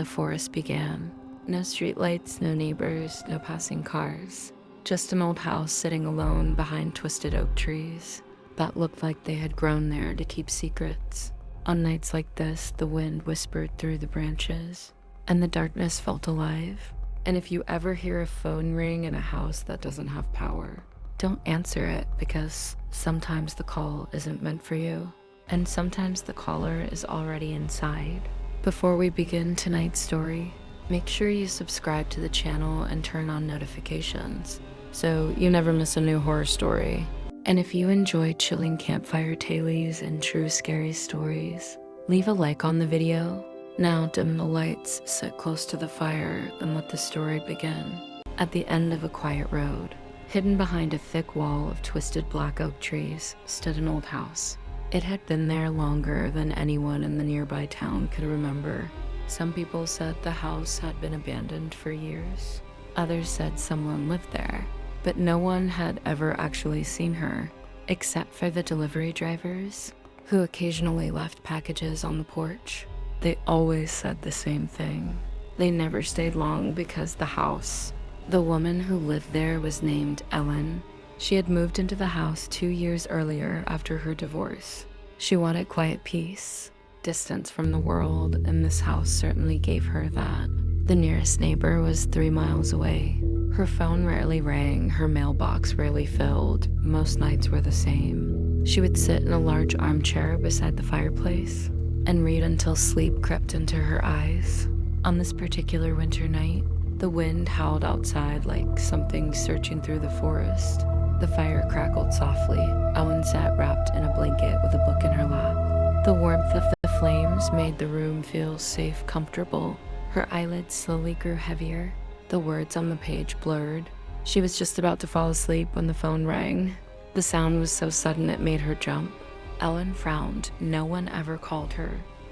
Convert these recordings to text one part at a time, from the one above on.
the forest began. No streetlights, no neighbors, no passing cars. Just an old house sitting alone behind twisted oak trees that looked like they had grown there to keep secrets. On nights like this, the wind whispered through the branches, and the darkness felt alive. And if you ever hear a phone ring in a house that doesn't have power, don't answer it, because sometimes the call isn't meant for you, and sometimes the caller is already inside. Before we begin tonight's story, make sure you subscribe to the channel and turn on notifications so you never miss a new horror story. And if you enjoy chilling campfire tales and true scary stories, leave a like on the video. Now dim the lights, sit close to the fire, and let the story begin. At the end of a quiet road, hidden behind a thick wall of twisted black oak trees, stood an old house. It had been there longer than anyone in the nearby town could remember. Some people said the house had been abandoned for years. Others said someone lived there, but no one had ever actually seen her, except for the delivery drivers, who occasionally left packages on the porch. They always said the same thing. They never stayed long because the woman who lived there was named Ellen. She had moved into the house 2 years earlier after her divorce. She wanted quiet peace, distance from the world, and this house certainly gave her that. The nearest neighbor was 3 miles away. Her phone rarely rang, her mailbox rarely filled. Most nights were the same. She would sit in a large armchair beside the fireplace and read until sleep crept into her eyes. On this particular winter night, the wind howled outside like something searching through the forest. The fire crackled softly. Ellen sat wrapped in a blanket with a book in her lap. The warmth of the flames made the room feel safe, comfortable. Her eyelids slowly grew heavier. The words on the page blurred. She was just about to fall asleep when the phone rang. The sound was so sudden it made her jump. Ellen frowned. No one ever called her,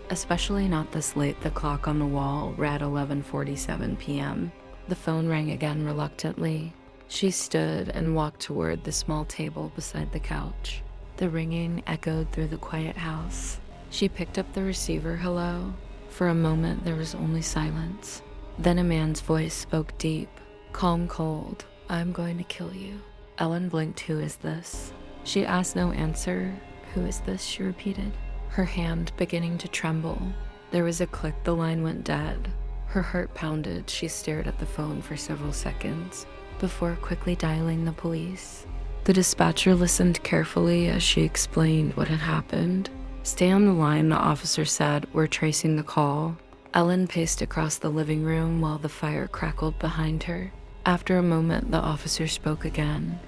especially not this late. The clock on the wall read 11:47 p.m. The phone rang again reluctantly. She stood and walked toward the small table beside the couch. The ringing echoed through the quiet house. She picked up the receiver. Hello? For a moment there was only silence. Then a man's voice spoke deep, calm, cold. I'm going to kill you. Ellen blinked. Who is this? She asked. No answer. Who is this? She repeated, her hand beginning to tremble. There was a click. The line went dead. Her heart pounded. She stared at the phone for several seconds before quickly dialing the police. The dispatcher listened carefully as she explained what had happened. Stay on the line, the officer said. We're tracing the call. Ellen paced across the living room while the fire crackled behind her. After a moment, the officer spoke again.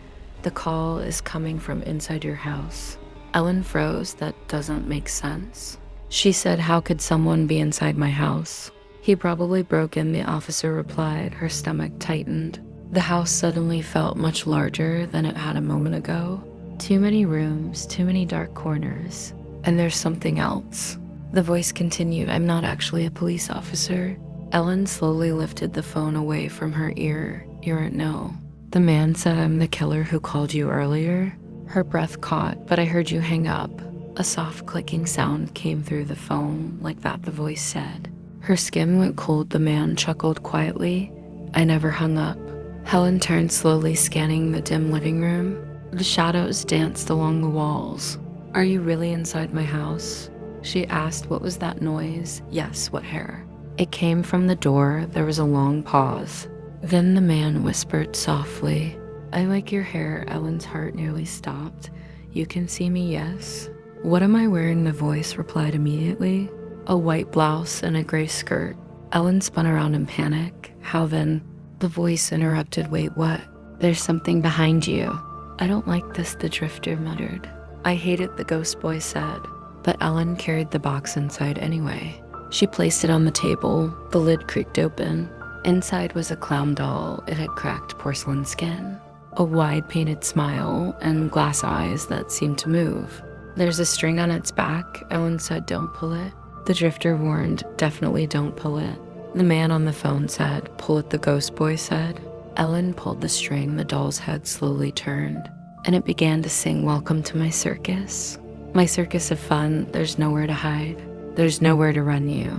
The call is coming from inside your house. Ellen froze. That doesn't make sense. She said, how could someone be inside my house? He probably broke in, the officer replied. Her stomach tightened. The house suddenly felt much larger than it had a moment ago. Too many rooms, too many dark corners. And there's something else. The voice continued, I'm not actually a police officer. Ellen slowly lifted the phone away from her ear. No. The man said, I'm the killer who called you earlier. Her breath caught, but I heard you hang up. A soft clicking sound came through the phone, like that the voice said. Her skin went cold. The man chuckled quietly. I never hung up. Helen turned slowly, scanning the dim living room. The shadows danced along the walls. Are you really inside my house? She asked. What was that noise? Yes, what hair? It came from the door. There was a long pause. Then the man whispered softly, I like your hair. Ellen's heart nearly stopped. You can see me, yes? What am I wearing? The voice replied immediately. A white blouse and a gray skirt. Ellen spun around in panic. How then? The voice interrupted. Wait, what? There's something behind you. I don't like this, the drifter muttered. I hate it, the ghost boy said. But Ellen carried the box inside anyway. She placed it on the table. The lid creaked open. Inside was a clown doll. It had cracked porcelain skin, a wide painted smile, and glass eyes that seemed to move. There's a string on its back. Ellen said, don't pull it. The drifter warned, definitely don't pull it. The man on the phone said, pull it, the ghost boy said. Ellen pulled the string. The doll's head slowly turned, and it began to sing, welcome to my circus. My circus of fun. There's nowhere to hide. There's nowhere to run you.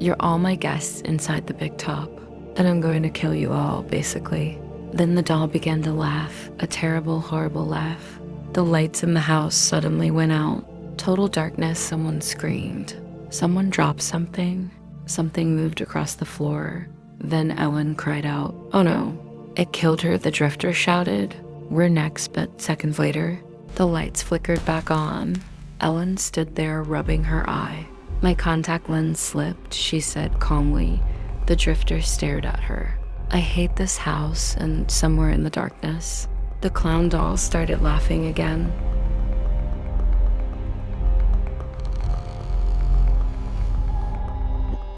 You're all my guests inside the big top, and I'm going to kill you all, basically. Then the doll began to laugh, a terrible, horrible laugh. The lights in the house suddenly went out. Total darkness, someone screamed. Someone dropped something. Something moved across the floor. Then Ellen cried out, "Oh no, it killed her," the drifter shouted. "We're next," but seconds later, the lights flickered back on. Ellen stood there rubbing her eye. "My contact lens slipped," she said calmly. The drifter stared at her. "I hate this house," and somewhere in the darkness, the clown doll started laughing again.